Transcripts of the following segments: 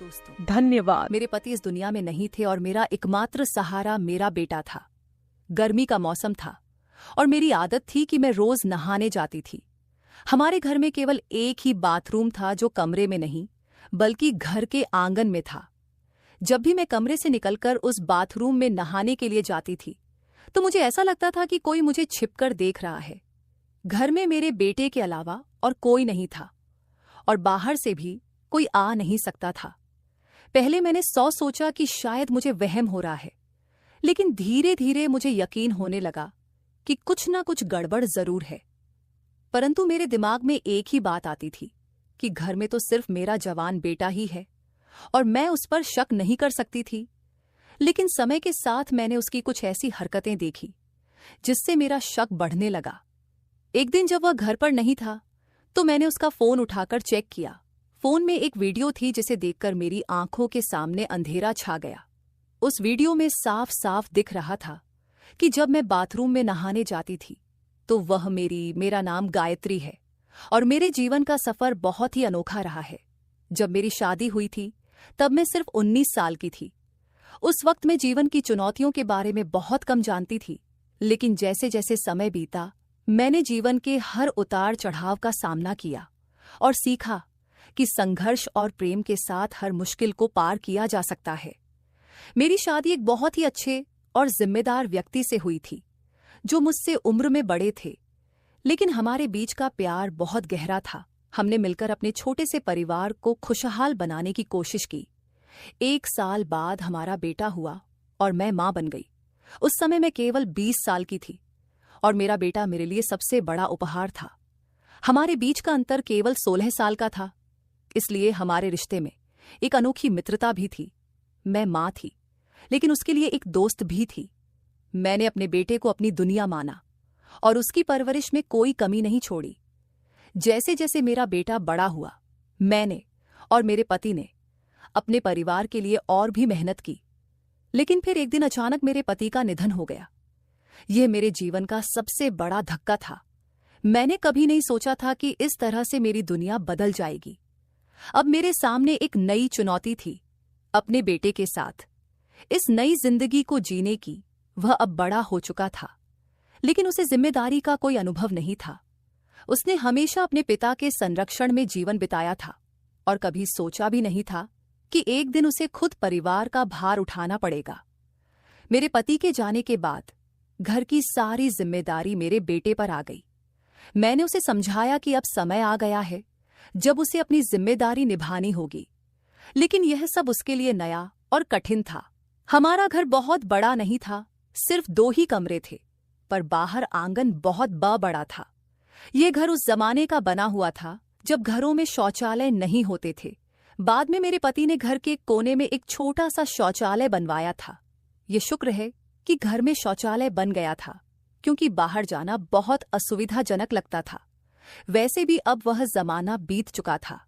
दोस्तों, धन्यवाद। मेरे पति इस दुनिया में नहीं थे और मेरा एकमात्र सहारा मेरा बेटा था। गर्मी का मौसम था और मेरी आदत थी कि मैं रोज नहाने जाती थी। हमारे घर में केवल एक ही बाथरूम था जो कमरे में नहीं बल्कि घर के आंगन में था। जब भी मैं कमरे से निकलकर उस बाथरूम में नहाने के लिए जाती थी तो मुझे ऐसा लगता था कि कोई मुझे छिपकर देख रहा है। घर में मेरे बेटे के अलावा और कोई नहीं था और बाहर से भी कोई आ नहीं सकता था। पहले मैंने सोचा कि शायद मुझे वहम हो रहा है, लेकिन धीरे धीरे मुझे यकीन होने लगा कि कुछ ना कुछ गड़बड़ जरूर है। परंतु मेरे दिमाग में एक ही बात आती थी कि घर में तो सिर्फ मेरा जवान बेटा ही है और मैं उस पर शक नहीं कर सकती थी। लेकिन समय के साथ मैंने उसकी कुछ ऐसी हरकतें देखी जिससे मेरा शक बढ़ने लगा। एक दिन जब वह घर पर नहीं था तो मैंने उसका फोन उठाकर चेक किया। फोन में एक वीडियो थी जिसे देखकर मेरी आंखों के सामने अंधेरा छा गया। उस वीडियो में साफ साफ दिख रहा था कि जब मैं बाथरूम में नहाने जाती थी तो वह मेरा नाम गायत्री है और मेरे जीवन का सफर बहुत ही अनोखा रहा है। जब मेरी शादी हुई थी तब मैं सिर्फ 19 साल की थी। उस वक्त मैं जीवन की चुनौतियों के बारे में बहुत कम जानती थी, लेकिन जैसे जैसे समय बीता मैंने जीवन के हर उतार चढ़ाव का सामना किया और सीखा कि संघर्ष और प्रेम के साथ हर मुश्किल को पार किया जा सकता है। मेरी शादी एक बहुत ही अच्छे और जिम्मेदार व्यक्ति से हुई थी जो मुझसे उम्र में बड़े थे, लेकिन हमारे बीच का प्यार बहुत गहरा था। हमने मिलकर अपने छोटे से परिवार को खुशहाल बनाने की कोशिश की। 1 साल बाद हमारा बेटा हुआ और मैं मां बन गई। उस समय मैं केवल 20 साल की थी और मेरा बेटा मेरे लिए सबसे बड़ा उपहार था। हमारे बीच का अंतर केवल 16 साल का था, इसलिए हमारे रिश्ते में एक अनोखी मित्रता भी थी। मैं मां थी, लेकिन उसके लिए एक दोस्त भी थी। मैंने अपने बेटे को अपनी दुनिया माना और उसकी परवरिश में कोई कमी नहीं छोड़ी। जैसे जैसे मेरा बेटा बड़ा हुआ, मैंने और मेरे पति ने अपने परिवार के लिए और भी मेहनत की। लेकिन फिर एक दिन अचानक मेरे पति का निधन हो गया। यह मेरे जीवन का सबसे बड़ा धक्का था। मैंने कभी नहीं सोचा था कि इस तरह से मेरी दुनिया बदल जाएगी। अब मेरे सामने एक नई चुनौती थी, अपने बेटे के साथ इस नई जिंदगी को जीने की। वह अब बड़ा हो चुका था, लेकिन उसे जिम्मेदारी का कोई अनुभव नहीं था। उसने हमेशा अपने पिता के संरक्षण में जीवन बिताया था और कभी सोचा भी नहीं था कि एक दिन उसे खुद परिवार का भार उठाना पड़ेगा। मेरे पति के जाने के बाद घर की सारी जिम्मेदारी मेरे बेटे पर आ गई। मैंने उसे समझाया कि अब समय आ गया है जब उसे अपनी जिम्मेदारी निभानी होगी, लेकिन यह सब उसके लिए नया और कठिन था। हमारा घर बहुत बड़ा नहीं था, सिर्फ 2 ही कमरे थे, पर बाहर आंगन बहुत बड़ा था। ये घर उस जमाने का बना हुआ था जब घरों में शौचालय नहीं होते थे। बाद में मेरे पति ने घर के कोने में एक छोटा सा शौचालय बनवाया था। ये शुक्र है कि घर में शौचालय बन गया था, क्योंकि बाहर जाना बहुत असुविधाजनक लगता था। वैसे भी अब वह जमाना बीत चुका था।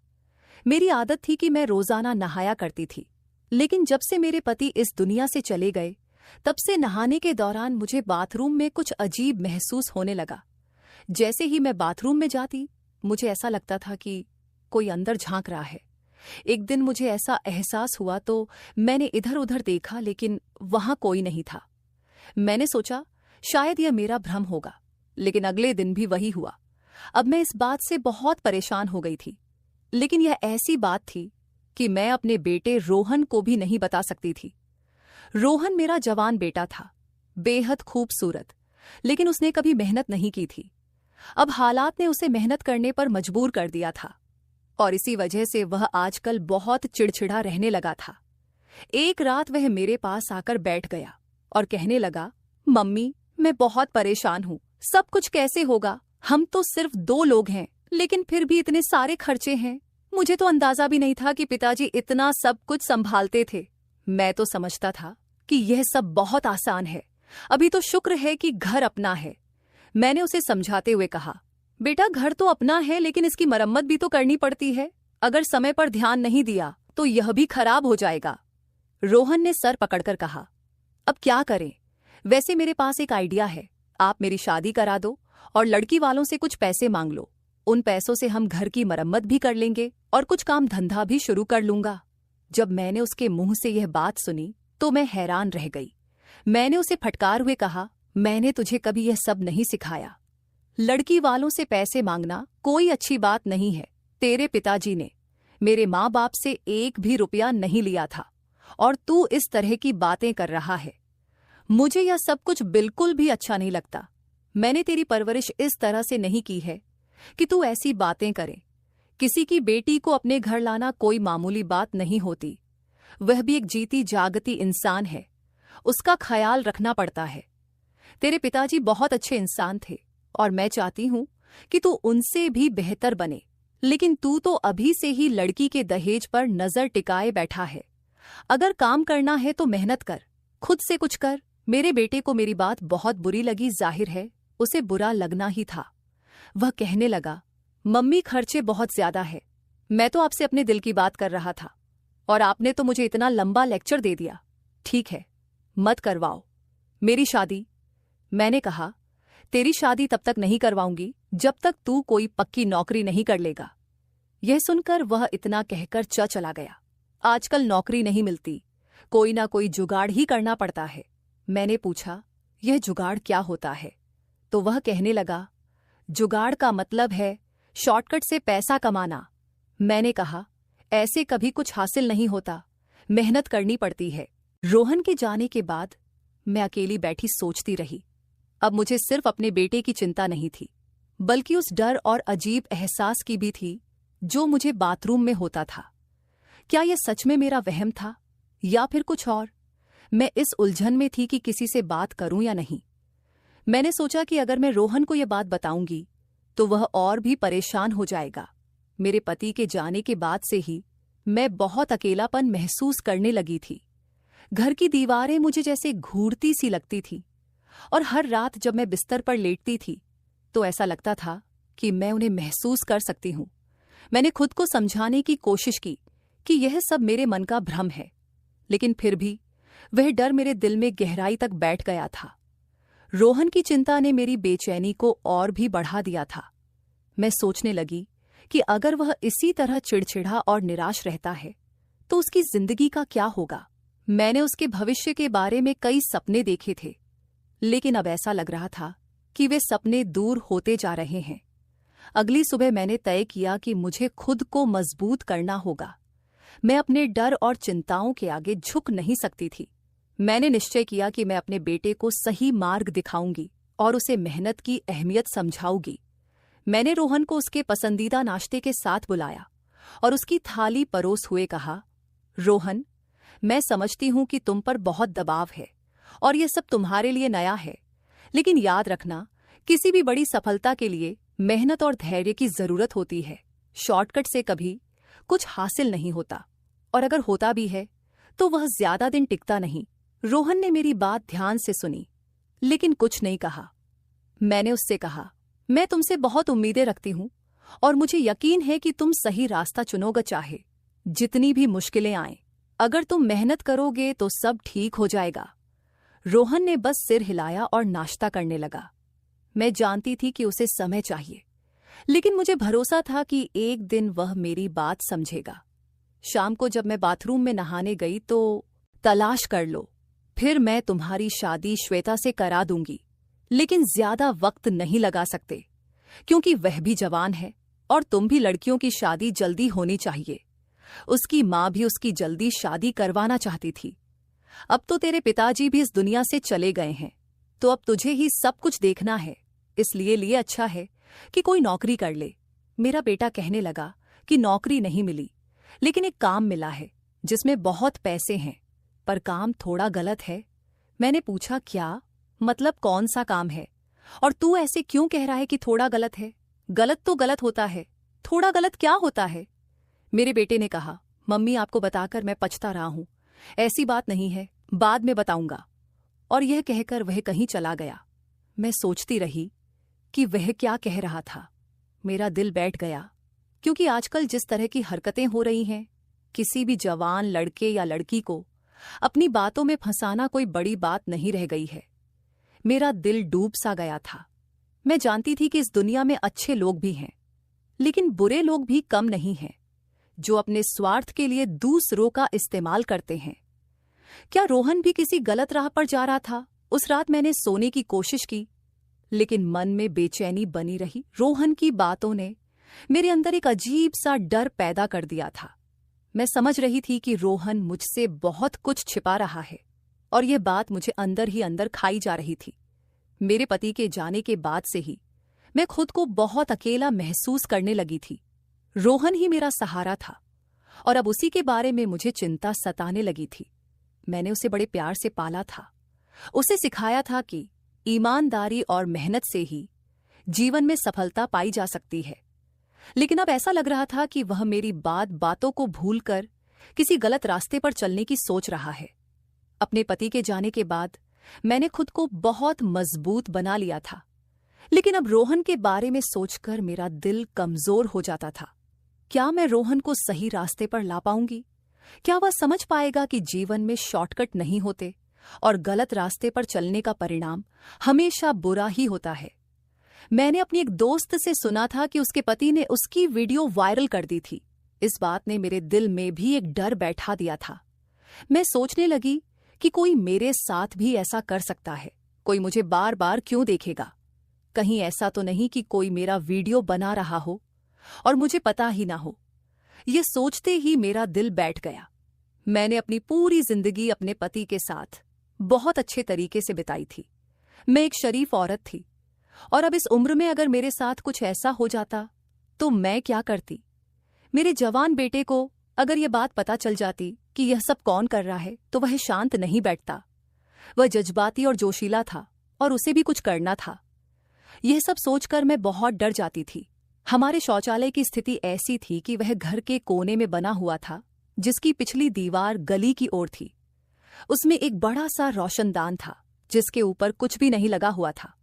मेरी आदत थी कि मैं रोजाना नहाया करती थी, लेकिन जब से मेरे पति इस दुनिया से चले गए तब से नहाने के दौरान मुझे बाथरूम में कुछ अजीब महसूस होने लगा। जैसे ही मैं बाथरूम में जाती मुझे ऐसा लगता था कि कोई अंदर झांक रहा है। एक दिन मुझे ऐसा एहसास हुआ तो मैंने इधर उधर देखा, लेकिन वहां कोई नहीं था। मैंने सोचा शायद यह मेरा भ्रम होगा, लेकिन अगले दिन भी वही हुआ। अब मैं इस बात से बहुत परेशान हो गई थी, लेकिन यह ऐसी बात थी कि मैं अपने बेटे रोहन को भी नहीं बता सकती थी। रोहन मेरा जवान बेटा था, बेहद खूबसूरत, लेकिन उसने कभी मेहनत नहीं की थी। अब हालात ने उसे मेहनत करने पर मजबूर कर दिया था और इसी वजह से वह आजकल बहुत चिड़चिड़ा रहने लगा था। एक रात वह मेरे पास आकर बैठ गया और कहने लगा, मम्मी, मैं बहुत परेशान हूँ। सब कुछ कैसे होगा? हम तो सिर्फ 2 लोग हैं, लेकिन फिर भी इतने सारे खर्चे हैं। मुझे तो अंदाजा भी नहीं था कि पिताजी इतना सब कुछ संभालते थे। मैं तो समझता था कि यह सब बहुत आसान है, अभी तो शुक्र है कि घर अपना है। मैंने उसे समझाते हुए कहा, बेटा, घर तो अपना है, लेकिन इसकी मरम्मत भी तो करनी पड़ती है। अगर समय पर ध्यान नहीं दिया तो यह भी खराब हो जाएगा। रोहन ने सर पकड़कर कहा, अब क्या करें? वैसे मेरे पास एक आइडिया है। आप मेरी शादी करा दो और लड़की वालों से कुछ पैसे मांग लो। उन पैसों से हम घर की मरम्मत भी कर लेंगे और कुछ काम धंधा भी शुरू कर लूंगा। जब मैंने उसके मुंह से यह बात सुनी तो मैं हैरान रह गई। मैंने उसे फटकार हुए कहा, मैंने तुझे कभी यह सब नहीं सिखाया। लड़की वालों से पैसे मांगना कोई अच्छी बात नहीं है। तेरे पिताजी ने मेरे माँ बाप से एक भी रुपया नहीं लिया था और तू इस तरह की बातें कर रहा है। मुझे यह सब कुछ बिल्कुल भी अच्छा नहीं लगता। मैंने तेरी परवरिश इस तरह से नहीं की है कि तू ऐसी बातें करे। किसी की बेटी को अपने घर लाना कोई मामूली बात नहीं होती। वह भी एक जीती जागती इंसान है, उसका ख्याल रखना पड़ता है। तेरे पिताजी बहुत अच्छे इंसान थे और मैं चाहती हूं कि तू उनसे भी बेहतर बने, लेकिन तू तो अभी से ही लड़की के दहेज पर नजर टिकाए बैठा है। अगर काम करना है तो मेहनत कर, खुद से कुछ कर। मेरे बेटे को मेरी बात बहुत बुरी लगी। जाहिर है उसे बुरा लगना ही था। वह कहने लगा, मम्मी खर्चे बहुत ज्यादा है। मैं तो आपसे अपने दिल की बात कर रहा था और आपने तो मुझे इतना लंबा लेक्चर दे दिया। ठीक है, मत करवाओ मेरी शादी। मैंने कहा, तेरी शादी तब तक नहीं करवाऊंगी जब तक तू कोई पक्की नौकरी नहीं कर लेगा। यह सुनकर वह इतना कहकर चला गया। आजकल नौकरी नहीं मिलती, कोई ना कोई जुगाड़ ही करना पड़ता है। मैंने पूछा, यह जुगाड़ क्या होता है? तो वह कहने लगा, जुगाड़ का मतलब है शॉर्टकट से पैसा कमाना। मैंने कहा, ऐसे कभी कुछ हासिल नहीं होता, मेहनत करनी पड़ती है। रोहन के जाने के बाद मैं अकेली बैठी सोचती रही। अब मुझे सिर्फ अपने बेटे की चिंता नहीं थी, बल्कि उस डर और अजीब एहसास की भी थी जो मुझे बाथरूम में होता था। क्या यह सच में मेरा वहम था या फिर कुछ और? मैं इस उलझन में थी कि किसी से बात करूं या नहीं। मैंने सोचा कि अगर मैं रोहन को यह बात बताऊंगी तो वह और भी परेशान हो जाएगा। मेरे पति के जाने के बाद से ही मैं बहुत अकेलापन महसूस करने लगी थी। घर की दीवारें मुझे जैसे घूरती सी लगती थी और हर रात जब मैं बिस्तर पर लेटती थी तो ऐसा लगता था कि मैं उन्हें महसूस कर सकती हूँ। मैंने खुद को समझाने की कोशिश की कि यह सब मेरे मन का भ्रम है, लेकिन फिर भी वह डर मेरे दिल में गहराई तक बैठ गया था। रोहन की चिंता ने मेरी बेचैनी को और भी बढ़ा दिया था। मैं सोचने लगी कि अगर वह इसी तरह चिड़चिड़ा और निराश रहता है तो उसकी जिंदगी का क्या होगा। मैंने उसके भविष्य के बारे में कई सपने देखे थे, लेकिन अब ऐसा लग रहा था कि वे सपने दूर होते जा रहे हैं। अगली सुबह मैंने तय किया कि मुझे खुद को मजबूत करना होगा। मैं अपने डर और चिंताओं के आगे झुक नहीं सकती थी। मैंने निश्चय किया कि मैं अपने बेटे को सही मार्ग दिखाऊंगी और उसे मेहनत की अहमियत समझाऊंगी। मैंने रोहन को उसके पसंदीदा नाश्ते के साथ बुलाया और उसकी थाली परोस हुए कहा, रोहन, मैं समझती हूं कि तुम पर बहुत दबाव है और यह सब तुम्हारे लिए नया है, लेकिन याद रखना, किसी भी बड़ी सफलता के लिए मेहनत और धैर्य की जरूरत होती है। शॉर्टकट से कभी कुछ हासिल नहीं होता, और अगर होता भी है तो वह ज्यादा दिन टिकता नहीं। रोहन ने मेरी बात ध्यान से सुनी, लेकिन कुछ नहीं कहा। मैंने उससे कहा, मैं तुमसे बहुत उम्मीदें रखती हूं और मुझे यकीन है कि तुम सही रास्ता चुनोगे, चाहे जितनी भी मुश्किलें आएं। अगर तुम मेहनत करोगे तो सब ठीक हो जाएगा। रोहन ने बस सिर हिलाया और नाश्ता करने लगा। मैं जानती थी कि उसे समय चाहिए, लेकिन मुझे भरोसा था कि एक दिन वह मेरी बात समझेगा। शाम को जब मैं बाथरूम में नहाने गई तो, तलाश कर लो, फिर मैं तुम्हारी शादी श्वेता से करा दूंगी, लेकिन ज्यादा वक्त नहीं लगा सकते क्योंकि वह भी जवान है और तुम भी लड़कियों की शादी जल्दी होनी चाहिए। उसकी माँ भी उसकी जल्दी शादी करवाना चाहती थी। अब तो तेरे पिताजी भी इस दुनिया से चले गए हैं, तो अब तुझे ही सब कुछ देखना है, इसलिए अच्छा है कि कोई नौकरी कर ले। मेरा बेटा कहने लगा कि नौकरी नहीं मिली, लेकिन एक काम मिला है जिसमें बहुत पैसे हैं, पर काम थोड़ा गलत है। मैंने पूछा, क्या मतलब, कौन सा काम है? और तू ऐसे क्यों कह रहा है कि थोड़ा गलत है? गलत तो गलत होता है, थोड़ा गलत क्या होता है? मेरे बेटे ने कहा, मम्मी आपको बताकर मैं पछता रहा हूं, ऐसी बात नहीं है, बाद में बताऊंगा। और यह कहकर वह कहीं चला गया। मैं सोचती रही कि वह क्या कह रहा था। मेरा दिल बैठ गया, क्योंकि आजकल जिस तरह की हरकतें हो रही हैं, किसी भी जवान लड़के या लड़की को अपनी बातों में फंसाना कोई बड़ी बात नहीं रह गई है। मेरा दिल डूब सा गया था। मैं जानती थी कि इस दुनिया में अच्छे लोग भी हैं, लेकिन बुरे लोग भी कम नहीं हैं। जो अपने स्वार्थ के लिए दूसरों का इस्तेमाल करते हैं। क्या रोहन भी किसी गलत राह पर जा रहा था? उस रात मैंने सोने की कोशिश की, लेकिन मन में बेचैनी बनी रही। रोहन की बातों ने मेरे अंदर एक अजीब सा डर पैदा कर दिया था। मैं समझ रही थी कि रोहन मुझसे बहुत कुछ छिपा रहा है, और यह बात मुझे अंदर ही अंदर खाई जा रही थी। मेरे पति के जाने के बाद से ही मैं खुद को बहुत अकेला महसूस करने लगी थी। रोहन ही मेरा सहारा था, और अब उसी के बारे में मुझे चिंता सताने लगी थी। मैंने उसे बड़े प्यार से पाला था, उसे सिखाया था कि ईमानदारी और मेहनत से ही जीवन में सफलता पाई जा सकती है। लेकिन अब ऐसा लग रहा था कि वह मेरी बातों को भूलकर किसी गलत रास्ते पर चलने की सोच रहा है। अपने पति के जाने के बाद मैंने खुद को बहुत मजबूत बना लिया था, लेकिन अब रोहन के बारे में सोचकर मेरा दिल कमजोर हो जाता था। क्या मैं रोहन को सही रास्ते पर ला पाऊंगी? क्या वह समझ पाएगा कि जीवन में शॉर्टकट नहीं होते और गलत रास्ते पर चलने का परिणाम हमेशा बुरा ही होता है? मैंने अपनी एक दोस्त से सुना था कि उसके पति ने उसकी वीडियो वायरल कर दी थी। इस बात ने मेरे दिल में भी एक डर बैठा दिया था। मैं सोचने लगी कि कोई मेरे साथ भी ऐसा कर सकता है। कोई मुझे बार बार क्यों देखेगा? कहीं ऐसा तो नहीं कि कोई मेरा वीडियो बना रहा हो और मुझे पता ही ना हो। ये सोचते ही मेरा दिल बैठ गया। मैंने अपनी पूरी जिंदगी अपने पति के साथ बहुत अच्छे तरीके से बिताई थी। मैं एक शरीफ औरत थी, और अब इस उम्र में अगर मेरे साथ कुछ ऐसा हो जाता तो मैं क्या करती? मेरे जवान बेटे को अगर यह बात पता चल जाती कि यह सब कौन कर रहा है, तो वह शांत नहीं बैठता। वह जज्बाती और जोशीला था, और उसे भी कुछ करना था। यह सब सोचकर मैं बहुत डर जाती थी। हमारे शौचालय की स्थिति ऐसी थी कि वह घर के कोने में बना हुआ था, जिसकी पिछली दीवार गली की ओर थी। उसमें एक बड़ा सा रोशनदान था, जिसके ऊपर कुछ भी नहीं लगा हुआ था।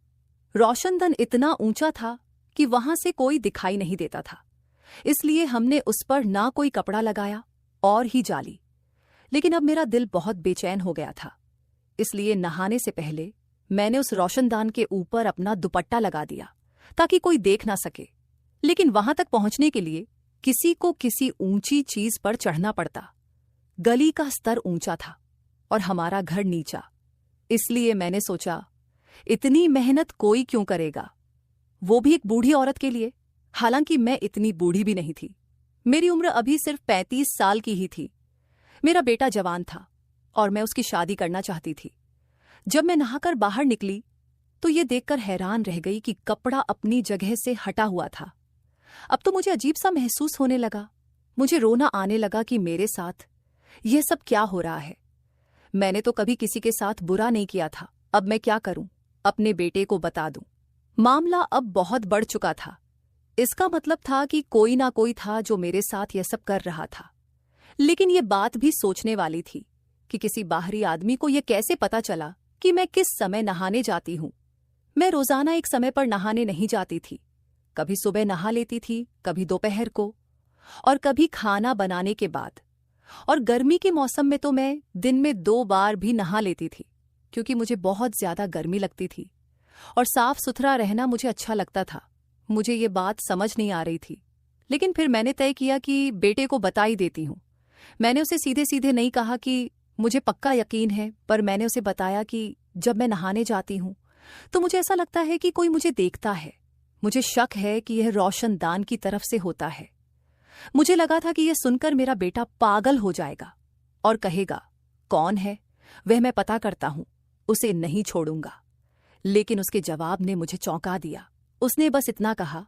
रोशनदान इतना ऊंचा था कि वहां से कोई दिखाई नहीं देता था, इसलिए हमने उस पर ना कोई कपड़ा लगाया और ही जाली। लेकिन अब मेरा दिल बहुत बेचैन हो गया था, इसलिए नहाने से पहले मैंने उस रोशनदान के ऊपर अपना दुपट्टा लगा दिया ताकि कोई देख ना सके। लेकिन वहां तक पहुंचने के लिए किसी को किसी ऊंची चीज पर चढ़ना पड़ता। गली का स्तर ऊंचा था और हमारा घर नीचा, इसलिए मैंने सोचा इतनी मेहनत कोई क्यों करेगा, वो भी एक बूढ़ी औरत के लिए। हालांकि मैं इतनी बूढ़ी भी नहीं थी, मेरी उम्र अभी सिर्फ 35 साल की ही थी। मेरा बेटा जवान था और मैं उसकी शादी करना चाहती थी। जब मैं नहाकर बाहर निकली तो ये देखकर हैरान रह गई कि कपड़ा अपनी जगह से हटा हुआ था। अब तो मुझे अजीब सा महसूस होने लगा। मुझे रोना आने लगा कि मेरे साथ यह सब क्या हो रहा है। मैंने तो कभी किसी के साथ बुरा नहीं किया था। अब मैं क्या करूं? अपने बेटे को बता दूं? मामला अब बहुत बढ़ चुका था। इसका मतलब था कि कोई ना कोई था जो मेरे साथ यह सब कर रहा था। लेकिन ये बात भी सोचने वाली थी कि किसी बाहरी आदमी को यह कैसे पता चला कि मैं किस समय नहाने जाती हूं। मैं रोजाना एक समय पर नहाने नहीं जाती थी। कभी सुबह नहा लेती थी, कभी दोपहर को, और कभी खाना बनाने के बाद। और गर्मी के मौसम में तो मैं दिन में 2 बार भी नहा लेती थी, क्योंकि मुझे बहुत ज्यादा गर्मी लगती थी और साफ सुथरा रहना मुझे अच्छा लगता था। मुझे ये बात समझ नहीं आ रही थी, लेकिन फिर मैंने तय किया कि बेटे को बता ही देती हूँ। मैंने उसे सीधे सीधे नहीं कहा कि मुझे पक्का यकीन है, पर मैंने उसे बताया कि जब मैं नहाने जाती हूँ तो मुझे ऐसा लगता है कि कोई मुझे देखता है। मुझे शक है कि यह रोशनदान की तरफ से होता है। मुझे लगा था कि यह सुनकर मेरा बेटा पागल हो जाएगा और कहेगा, कौन है वह, मैं पता करता हूं, उसे नहीं छोड़ूंगा। लेकिन उसके जवाब ने मुझे चौंका दिया। उसने बस इतना कहा,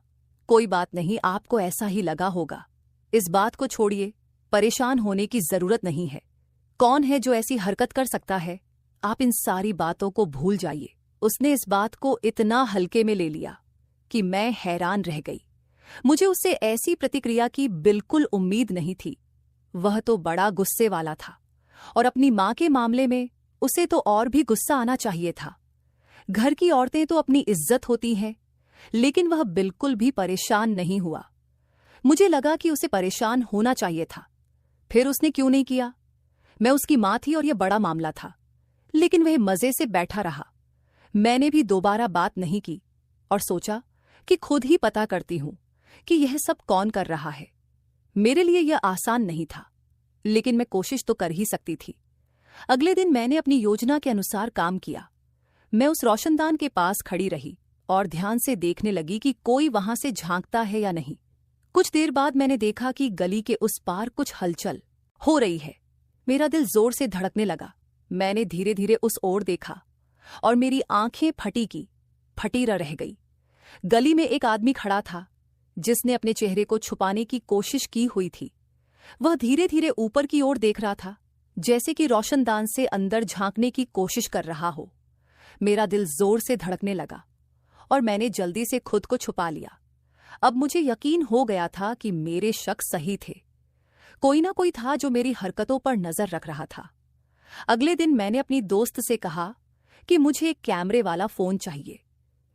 कोई बात नहीं, आपको ऐसा ही लगा होगा। इस बात को छोड़िए, परेशान होने की जरूरत नहीं है। कौन है जो ऐसी हरकत कर सकता है? आप इन सारी बातों को भूल जाइए। उसने इस बात को इतना हल्के में ले लिया कि मैं हैरान रह गई। मुझे उससे ऐसी प्रतिक्रिया की बिल्कुल उम्मीद नहीं थी। वह तो बड़ा गुस्से वाला था, और अपनी मां के मामले में उसे तो और भी गुस्सा आना चाहिए था। घर की औरतें तो अपनी इज्जत होती हैं, लेकिन वह बिल्कुल भी परेशान नहीं हुआ। मुझे लगा कि उसे परेशान होना चाहिए था। फिर उसने क्यों नहीं किया? मैं उसकी मां थी और यह बड़ा मामला था, लेकिन वह मजे से बैठा रहा। मैंने भी दोबारा बात नहीं की और सोचा कि खुद ही पता करती हूं कि यह सब कौन कर रहा है। मेरे लिए यह आसान नहीं था, लेकिन मैं कोशिश तो कर ही सकती थी। अगले दिन मैंने अपनी योजना के अनुसार काम किया। मैं उस रोशनदान के पास खड़ी रही और ध्यान से देखने लगी कि कोई वहां से झांकता है या नहीं। कुछ देर बाद मैंने देखा कि गली के उस पार कुछ हलचल हो रही है। मेरा दिल जोर से धड़कने लगा। मैंने धीरे धीरे उस ओर देखा और मेरी आंखें फटी रह गई। गली में एक आदमी खड़ा था जिसने अपने चेहरे को छुपाने की कोशिश की हुई थी। वह धीरे धीरे ऊपर की ओर देख रहा था, जैसे कि रोशनदान से अंदर झांकने की कोशिश कर रहा हो। मेरा दिल जोर से धड़कने लगा और मैंने जल्दी से खुद को छुपा लिया। अब मुझे यकीन हो गया था कि मेरे शक सही थे। कोई ना कोई था जो मेरी हरकतों पर नजर रख रहा था। अगले दिन मैंने अपनी दोस्त से कहा कि मुझे एक कैमरे वाला फोन चाहिए।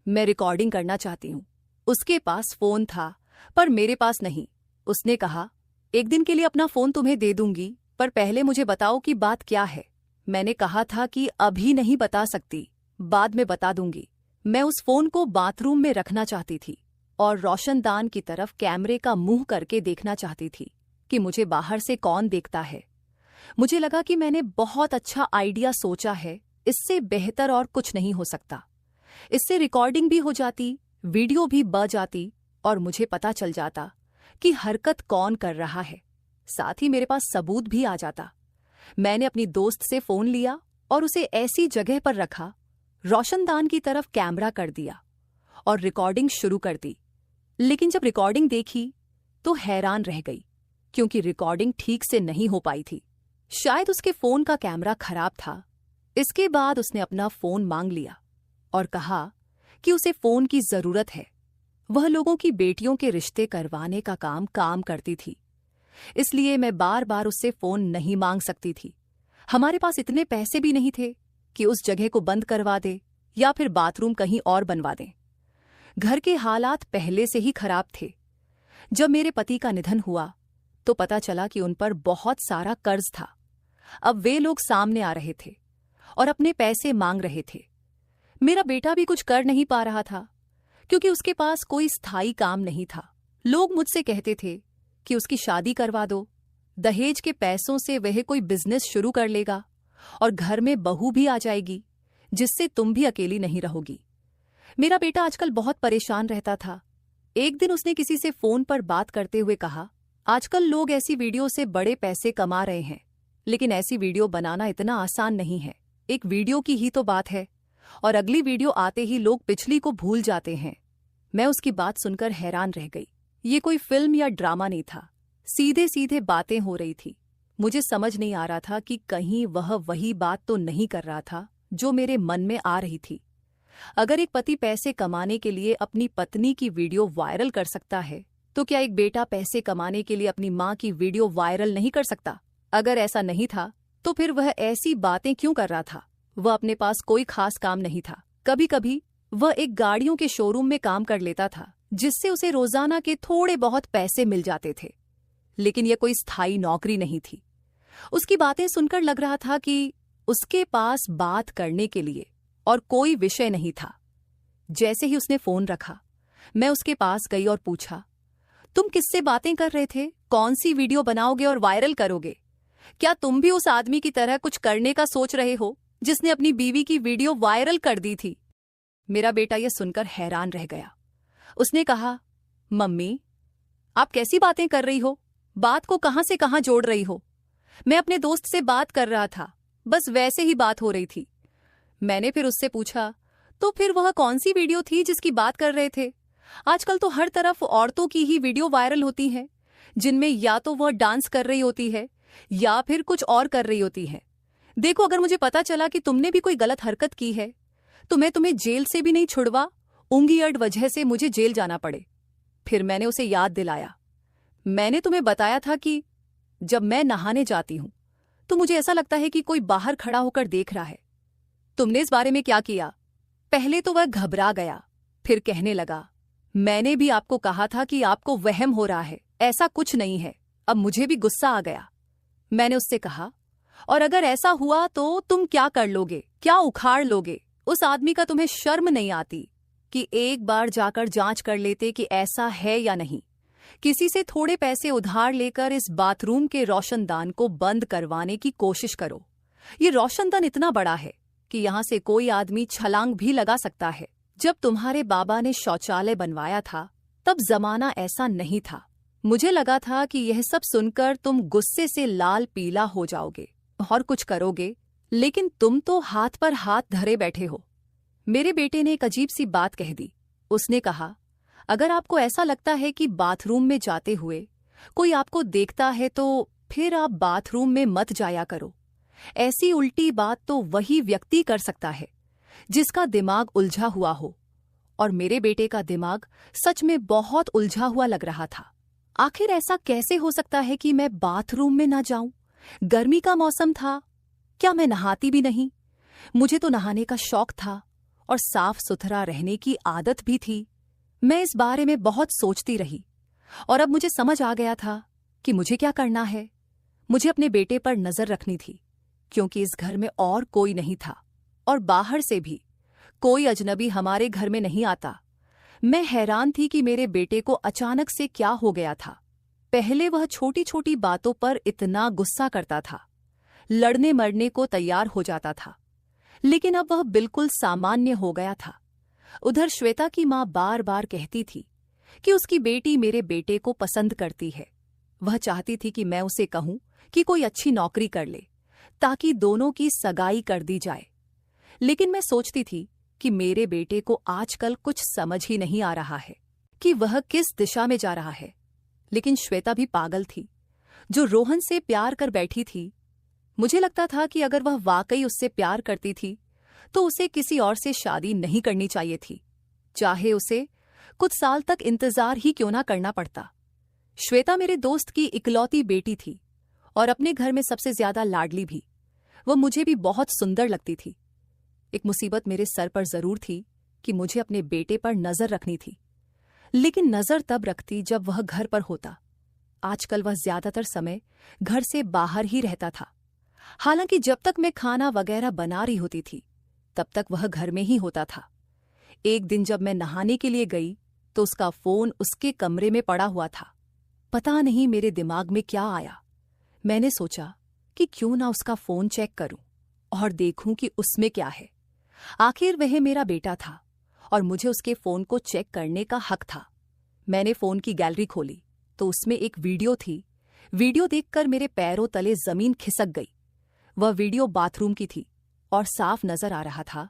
मैं रिकॉर्डिंग करना चाहती हूँ। उसके पास फोन था पर मेरे पास नहीं। उसने कहा, एक दिन के लिए अपना फोन तुम्हें दे दूंगी, पर पहले मुझे बताओ कि बात क्या है। मैंने कहा था कि अभी नहीं बता सकती, बाद में बता दूंगी। मैं उस फोन को बाथरूम में रखना चाहती थी और रोशनदान की तरफ कैमरे का मुंह करके देखना चाहती थी कि मुझे बाहर से कौन देखता है। मुझे लगा कि मैंने बहुत अच्छा आइडिया सोचा है। इससे बेहतर और कुछ नहीं हो सकता। इससे रिकॉर्डिंग भी हो जाती, वीडियो भी बन जाती और मुझे पता चल जाता कि हरकत कौन कर रहा है। साथ ही मेरे पास सबूत भी आ जाता। मैंने अपनी दोस्त से फोन लिया और उसे ऐसी जगह पर रखा, रोशनदान की तरफ कैमरा कर दिया और रिकॉर्डिंग शुरू कर दी। लेकिन जब रिकॉर्डिंग देखी तो हैरान रह गई, क्योंकि रिकॉर्डिंग ठीक से नहीं हो पाई थी। शायद उसके फोन का कैमरा खराब था। इसके बाद उसने अपना फोन मांग लिया और कहा कि उसे फोन की जरूरत है। वह लोगों की बेटियों के रिश्ते करवाने का काम करती थी, इसलिए मैं बार बार उससे फोन नहीं मांग सकती थी। हमारे पास इतने पैसे भी नहीं थे कि उस जगह को बंद करवा दे या फिर बाथरूम कहीं और बनवा दें। घर के हालात पहले से ही खराब थे। जब मेरे पति का निधन हुआ तो पता चला कि उन पर बहुत सारा कर्ज था। अब वे लोग सामने आ रहे थे और अपने पैसे मांग रहे थे। मेरा बेटा भी कुछ कर नहीं पा रहा था, क्योंकि उसके पास कोई स्थायी काम नहीं था। लोग मुझसे कहते थे कि उसकी शादी करवा दो, दहेज के पैसों से वह कोई बिजनेस शुरू कर लेगा और घर में बहू भी आ जाएगी, जिससे तुम भी अकेली नहीं रहोगी। मेरा बेटा आजकल बहुत परेशान रहता था। एक दिन उसने किसी से फोन पर बात करते हुए कहा, आजकल लोग ऐसी वीडियो से बड़े पैसे कमा रहे हैं, लेकिन ऐसी वीडियो बनाना इतना आसान नहीं है। एक वीडियो की ही तो बात है और अगली वीडियो आते ही लोग पिछली को भूल जाते हैं। मैं उसकी बात सुनकर हैरान रह गई। ये कोई फिल्म या ड्रामा नहीं था, सीधे सीधे बातें हो रही थी। मुझे समझ नहीं आ रहा था कि कहीं वह वही बात तो नहीं कर रहा था जो मेरे मन में आ रही थी। अगर एक पति पैसे कमाने के लिए अपनी पत्नी की वीडियो वायरल कर सकता है, तो क्या एक बेटा पैसे कमाने के लिए अपनी माँ की वीडियो वायरल नहीं कर सकता? अगर ऐसा नहीं था तो फिर वह ऐसी बातें क्यों कर रहा था? वह अपने पास कोई खास काम नहीं था। कभी कभी वह एक गाड़ियों के शोरूम में काम कर लेता था, जिससे उसे रोजाना के थोड़े बहुत पैसे मिल जाते थे, लेकिन यह कोई स्थायी नौकरी नहीं थी। उसकी बातें सुनकर लग रहा था कि उसके पास बात करने के लिए और कोई विषय नहीं था। जैसे ही उसने फोन रखा, मैं उसके पास गई और पूछा, तुम किससे बातें कर रहे थे? कौन सी वीडियो बनाओगे और वायरल करोगे? क्या तुम भी उस आदमी की तरह कुछ करने का सोच रहे हो जिसने अपनी बीवी की वीडियो वायरल कर दी थी? मेरा बेटा यह सुनकर हैरान रह गया। उसने कहा, मम्मी, आप कैसी बातें कर रही हो? बात को कहां से कहां जोड़ रही हो? मैं अपने दोस्त से बात कर रहा था, बस वैसे ही बात हो रही थी। मैंने फिर उससे पूछा, तो फिर वह कौन सी वीडियो थी जिसकी बात कर रहे थे? आजकल तो हर तरफ औरतों की ही वीडियो वायरल होती हैं, जिनमें या तो वह डांस कर रही होती है या फिर कुछ और कर रही होती है। देखो, अगर मुझे पता चला कि तुमने भी कोई गलत हरकत की है तो मैं तुम्हें जेल से भी नहीं छुड़वा, ऊंगी अड़ वजह से मुझे जेल जाना पड़े। फिर मैंने उसे याद दिलाया, मैंने तुम्हें बताया था कि जब मैं नहाने जाती हूं तो मुझे ऐसा लगता है कि कोई बाहर खड़ा होकर देख रहा है। तुमने इस बारे में क्या किया? पहले तो वह घबरा गया, फिर कहने लगा, मैंने भी आपको कहा था कि आपको वहम हो रहा है, ऐसा कुछ नहीं है। अब मुझे भी गुस्सा आ गया। मैंने उससे कहा, और अगर ऐसा हुआ तो तुम क्या कर लोगे? क्या उखाड़ लोगे? उस आदमी का तुम्हें शर्म नहीं आती कि एक बार जाकर जांच कर लेते कि ऐसा है या नहीं? किसी से थोड़े पैसे उधार लेकर इस बाथरूम के रोशनदान को बंद करवाने की कोशिश करो। ये रोशनदान इतना बड़ा है कि यहाँ से कोई आदमी छलांग भी लगा सकता है। जब तुम्हारे बाबा ने शौचालय बनवाया था तब जमाना ऐसा नहीं था। मुझे लगा था कि यह सब सुनकर तुम गुस्से से लाल पीला हो जाओगे और कुछ करोगे, लेकिन तुम तो हाथ पर हाथ धरे बैठे हो। मेरे बेटे ने एक अजीब सी बात कह दी। उसने कहा, अगर आपको ऐसा लगता है कि बाथरूम में जाते हुए कोई आपको देखता है तो फिर आप बाथरूम में मत जाया करो। ऐसी उल्टी बात तो वही व्यक्ति कर सकता है जिसका दिमाग उलझा हुआ हो। और मेरे बेटे का दिमाग सच में बहुत उलझा हुआ लग रहा था। आखिर ऐसा कैसे हो सकता है कि मैं बाथरूम में ना जाऊं? गर्मी का मौसम था, क्या मैं नहाती भी नहीं? मुझे तो नहाने का शौक था और साफ सुथरा रहने की आदत भी थी। मैं इस बारे में बहुत सोचती रही और अब मुझे समझ आ गया था कि मुझे क्या करना है। मुझे अपने बेटे पर नजर रखनी थी, क्योंकि इस घर में और कोई नहीं था और बाहर से भी कोई अजनबी हमारे घर में नहीं आता। मैं हैरान थी कि मेरे बेटे को अचानक से क्या हो गया था। पहले वह छोटी छोटी बातों पर इतना गुस्सा करता था, लड़ने मरने को तैयार हो जाता था, लेकिन अब वह बिल्कुल सामान्य हो गया था। उधर श्वेता की माँ बार बार कहती थी कि उसकी बेटी मेरे बेटे को पसंद करती है। वह चाहती थी कि मैं उसे कहूं कि कोई अच्छी नौकरी कर ले ताकि दोनों की सगाई कर दी जाए। लेकिन मैं सोचती थी कि मेरे बेटे को आजकल कुछ समझ ही नहीं आ रहा है कि वह किस दिशा में जा रहा है। लेकिन श्वेता भी पागल थी जो रोहन से प्यार कर बैठी थी। मुझे लगता था कि अगर वह वाकई उससे प्यार करती थी तो उसे किसी और से शादी नहीं करनी चाहिए थी, चाहे उसे कुछ साल तक इंतजार ही क्यों ना करना पड़ता। श्वेता मेरे दोस्त की इकलौती बेटी थी और अपने घर में सबसे ज्यादा लाडली भी। वह मुझे भी बहुत सुंदर लगती थी। एक मुसीबत मेरे सर पर जरूर थी कि मुझे अपने बेटे पर नजर रखनी थी, लेकिन नजर तब रखती जब वह घर पर होता। आजकल वह ज्यादातर समय घर से बाहर ही रहता था। हालांकि जब तक मैं खाना वगैरह बना रही होती थी तब तक वह घर में ही होता था। एक दिन जब मैं नहाने के लिए गई तो उसका फोन उसके कमरे में पड़ा हुआ था। पता नहीं मेरे दिमाग में क्या आया। मैंने सोचा कि क्यों ना उसका फोन चेक करूं और देखूं कि उसमें क्या है। आखिर वह मेरा बेटा था और मुझे उसके फोन को चेक करने का हक था। मैंने फोन की गैलरी खोली तो उसमें एक वीडियो थी। वीडियो देखकर मेरे पैरों तले जमीन खिसक गई। वह वीडियो बाथरूम की थी और साफ नजर आ रहा था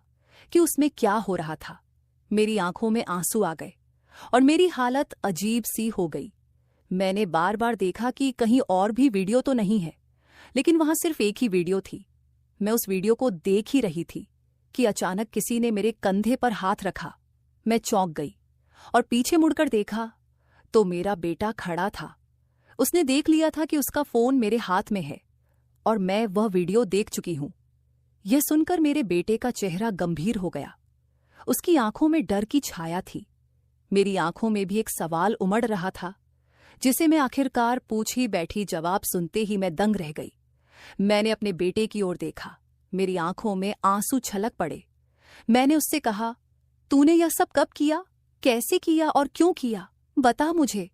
कि उसमें क्या हो रहा था। मेरी आंखों में आंसू आ गए और मेरी हालत अजीब सी हो गई। मैंने बार बार देखा कि कहीं और भी वीडियो तो नहीं है, लेकिन वहां सिर्फ एक ही वीडियो थी। मैं उस वीडियो को देख ही रही थी कि अचानक किसी ने मेरे कंधे पर हाथ रखा। मैं चौंक गई और पीछे मुड़कर देखा तो मेरा बेटा खड़ा था। उसने देख लिया था कि उसका फोन मेरे हाथ में है और मैं वह वीडियो देख चुकी हूं। यह सुनकर मेरे बेटे का चेहरा गंभीर हो गया। उसकी आंखों में डर की छाया थी। मेरी आंखों में भी एक सवाल उमड़ रहा था जिसे मैं आखिरकार पूछ ही बैठी। जवाब सुनते ही मैं दंग रह गई। मैंने अपने बेटे की ओर देखा। मेरी आंखों में आंसू छलक पड़े। मैंने उससे कहा, तूने यह सब कब किया, कैसे किया और क्यों किया, बता मुझे।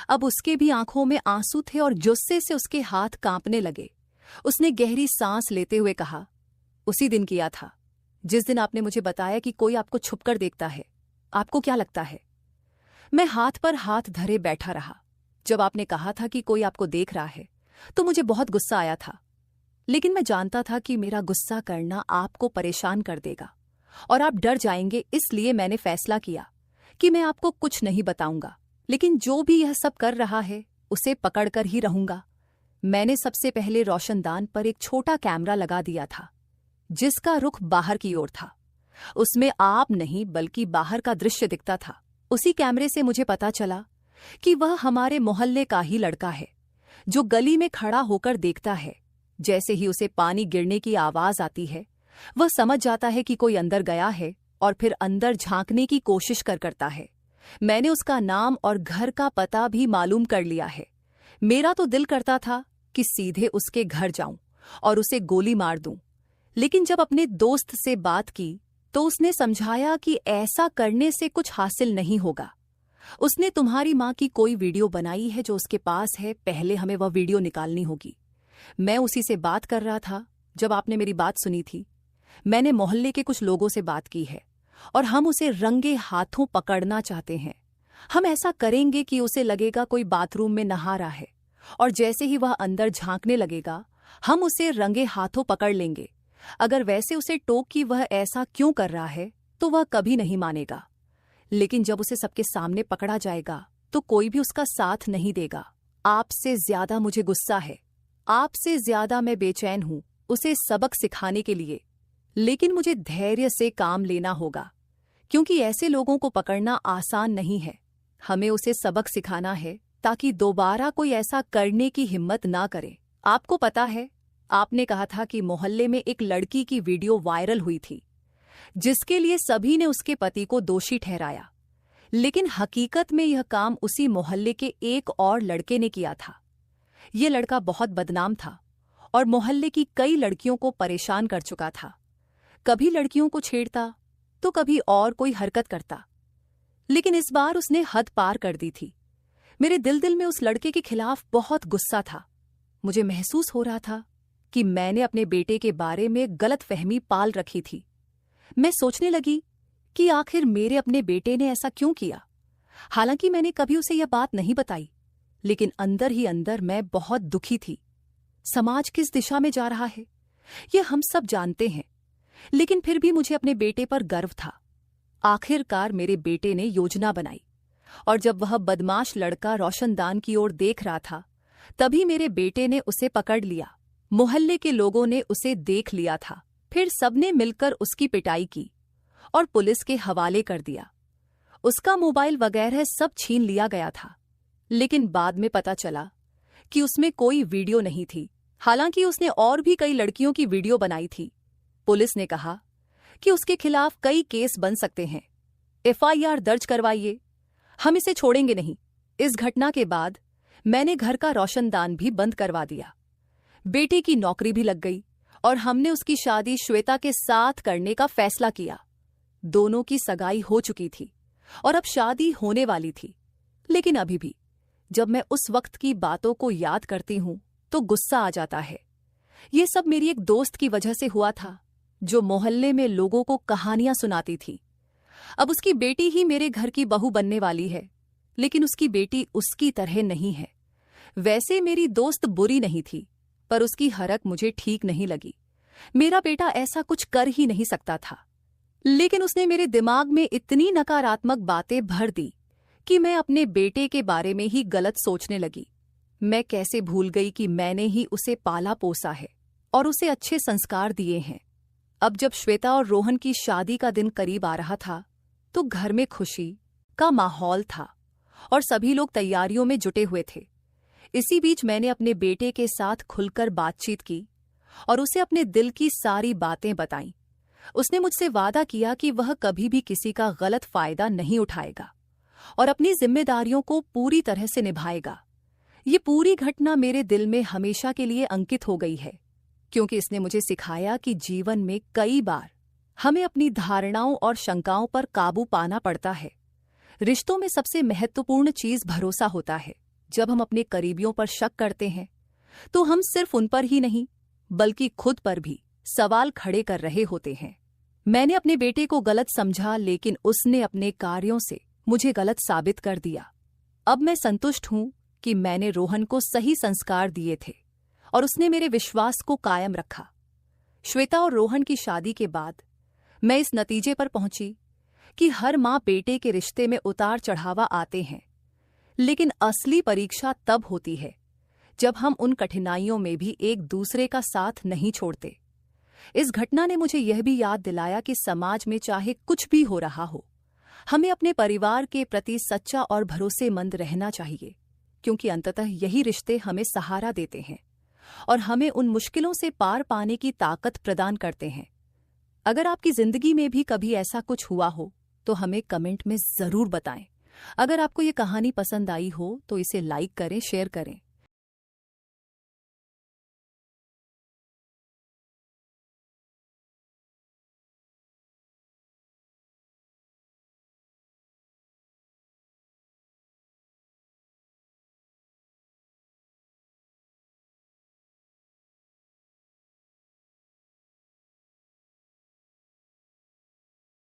अब उसके भी आंखों में आंसू थे और गुस्से से उसके हाथ कांपने लगे। उसने गहरी सांस लेते हुए कहा, उसी दिन किया था जिस दिन आपने मुझे बताया कि कोई आपको छुपकर देखता है। आपको क्या लगता है? मैं हाथ पर हाथ धरे बैठा रहा। जब आपने कहा था कि कोई आपको देख रहा है तो मुझे बहुत गुस्सा आया था, लेकिन मैं जानता था कि मेरा गुस्सा करना आपको परेशान कर देगा और आप डर जाएंगे। इसलिए मैंने फैसला किया कि मैं आपको कुछ नहीं बताऊंगा, लेकिन जो भी यह सब कर रहा है उसे पकड़कर ही रहूंगा। मैंने सबसे पहले रोशनदान पर एक छोटा कैमरा लगा दिया था जिसका रुख बाहर की ओर था। उसमें आप नहीं बल्कि बाहर का दृश्य दिखता था। उसी कैमरे से मुझे पता चला कि वह हमारे मोहल्ले का ही लड़का है जो गली में खड़ा होकर देखता है। जैसे ही उसे पानी गिरने की आवाज आती है वह समझ जाता है कि कोई अंदर गया है और फिर अंदर झांकने की कोशिश करता है। मैंने उसका नाम और घर का पता भी मालूम कर लिया है। मेरा तो दिल करता था कि सीधे उसके घर जाऊं और उसे गोली मार दूं, लेकिन जब अपने दोस्त से बात की तो उसने समझाया कि ऐसा करने से कुछ हासिल नहीं होगा। उसने तुम्हारी माँ की कोई वीडियो बनाई है जो उसके पास है, पहले हमें वह वीडियो निकालनी होगी। मैं उसी से बात कर रहा था जब आपने मेरी बात सुनी थी। मैंने मोहल्ले के कुछ लोगों से बात की है और हम उसे रंगे हाथों पकड़ना चाहते हैं। हम ऐसा करेंगे कि उसे लगेगा कोई बाथरूम में नहा रहा है, और जैसे ही वह अंदर झांकने लगेगा हम उसे रंगे हाथों पकड़ लेंगे। अगर वैसे उसे टोक कि वह ऐसा क्यों कर रहा है तो वह कभी नहीं मानेगा, लेकिन जब उसे सबके सामने पकड़ा जाएगा तो कोई भी उसका साथ नहीं देगा। आपसे ज्यादा मुझे गुस्सा है, आपसे ज्यादा मैं बेचैन हूं उसे सबक सिखाने के लिए, लेकिन मुझे धैर्य से काम लेना होगा क्योंकि ऐसे लोगों को पकड़ना आसान नहीं है। हमें उसे सबक सिखाना है ताकि दोबारा कोई ऐसा करने की हिम्मत ना करे। आपको पता है, आपने कहा था कि मोहल्ले में एक लड़की की वीडियो वायरल हुई थी जिसके लिए सभी ने उसके पति को दोषी ठहराया, लेकिन हकीकत में यह काम उसी मोहल्ले के एक और लड़के ने किया था। यह लड़का बहुत बदनाम था और मोहल्ले की कई लड़कियों को परेशान कर चुका था। कभी लड़कियों को छेड़ता तो कभी और कोई हरकत करता, लेकिन इस बार उसने हद पार कर दी थी। मेरे दिल में उस लड़के के खिलाफ बहुत गुस्सा था। मुझे महसूस हो रहा था कि मैंने अपने बेटे के बारे में गलतफहमी पाल रखी थी। मैं सोचने लगी कि आखिर मेरे अपने बेटे ने ऐसा क्यों किया। हालांकि मैंने कभी उसे यह बात नहीं बताई, लेकिन अंदर ही अंदर मैं बहुत दुखी थी। समाज किस दिशा में जा रहा है यह हम सब जानते हैं, लेकिन फिर भी मुझे अपने बेटे पर गर्व था। आखिरकार मेरे बेटे ने योजना बनाई, और जब वह बदमाश लड़का रोशनदान की ओर देख रहा था तभी मेरे बेटे ने उसे पकड़ लिया। मोहल्ले के लोगों ने उसे देख लिया था, फिर सबने मिलकर उसकी पिटाई की और पुलिस के हवाले कर दिया। उसका मोबाइल वगैरह सब छीन लिया गया था, लेकिन बाद में पता चला कि उसमें कोई वीडियो नहीं थी। हालांकि उसने और भी कई लड़कियों की वीडियो बनाई थी। पुलिस ने कहा कि उसके खिलाफ कई केस बन सकते हैं, FIR दर्ज करवाइए, हम इसे छोड़ेंगे नहीं। इस घटना के बाद मैंने घर का रोशनदान भी बंद करवा दिया। बेटे की नौकरी भी लग गई और हमने उसकी शादी श्वेता के साथ करने का फैसला किया। दोनों की सगाई हो चुकी थी और अब शादी होने वाली थी, लेकिन अभी भी जब मैं उस वक्त की बातों को याद करती हूं तो गुस्सा आ जाता है। ये सब मेरी एक दोस्त की वजह से हुआ था जो मोहल्ले में लोगों को कहानियां सुनाती थी। अब उसकी बेटी ही मेरे घर की बहू बनने वाली है, लेकिन उसकी बेटी उसकी तरह नहीं है। वैसे मेरी दोस्त बुरी नहीं थी, पर उसकी हरकत मुझे ठीक नहीं लगी। मेरा बेटा ऐसा कुछ कर ही नहीं सकता था, लेकिन उसने मेरे दिमाग में इतनी नकारात्मक बातें भर दी कि मैं अपने बेटे के बारे में ही गलत सोचने लगी। मैं कैसे भूल गई कि मैंने ही उसे पाला पोसा है और उसे अच्छे संस्कार दिए हैं। अब जब श्वेता और रोहन की शादी का दिन करीब आ रहा था तो घर में खुशी का माहौल था और सभी लोग तैयारियों में जुटे हुए थे। इसी बीच मैंने अपने बेटे के साथ खुलकर बातचीत की और उसे अपने दिल की सारी बातें बताईं। उसने मुझसे वादा किया कि वह कभी भी किसी का गलत फायदा नहीं उठाएगा और अपनी जिम्मेदारियों को पूरी तरह से निभाएगा। ये पूरी घटना मेरे दिल में हमेशा के लिए अंकित हो गई है, क्योंकि इसने मुझे सिखाया कि जीवन में कई बार हमें अपनी धारणाओं और शंकाओं पर काबू पाना पड़ता है। रिश्तों में सबसे महत्वपूर्ण चीज भरोसा होता है। जब हम अपने करीबियों पर शक करते हैं तो हम सिर्फ उन पर ही नहीं बल्कि खुद पर भी सवाल खड़े कर रहे होते हैं। मैंने अपने बेटे को गलत समझा, लेकिन उसने अपने कार्यों से मुझे गलत साबित कर दिया। अब मैं संतुष्ट हूं कि मैंने रोहन को सही संस्कार दिए थे और उसने मेरे विश्वास को कायम रखा। श्वेता और रोहन की शादी के बाद मैं इस नतीजे पर पहुंची कि हर मां बेटे के रिश्ते में उतार चढ़ावा आते हैं, लेकिन असली परीक्षा तब होती है जब हम उन कठिनाइयों में भी एक दूसरे का साथ नहीं छोड़ते। इस घटना ने मुझे यह भी याद दिलाया कि समाज में चाहे कुछ भी हो रहा हो, हमें अपने परिवार के प्रति सच्चा और भरोसेमंद रहना चाहिए, क्योंकि अंततः यही रिश्ते हमें सहारा देते हैं और हमें उन मुश्किलों से पार पाने की ताकत प्रदान करते हैं। अगर आपकी जिंदगी में भी कभी ऐसा कुछ हुआ हो तो हमें कमेंट में जरूर बताएं। अगर आपको ये कहानी पसंद आई हो तो इसे लाइक करें, शेयर करें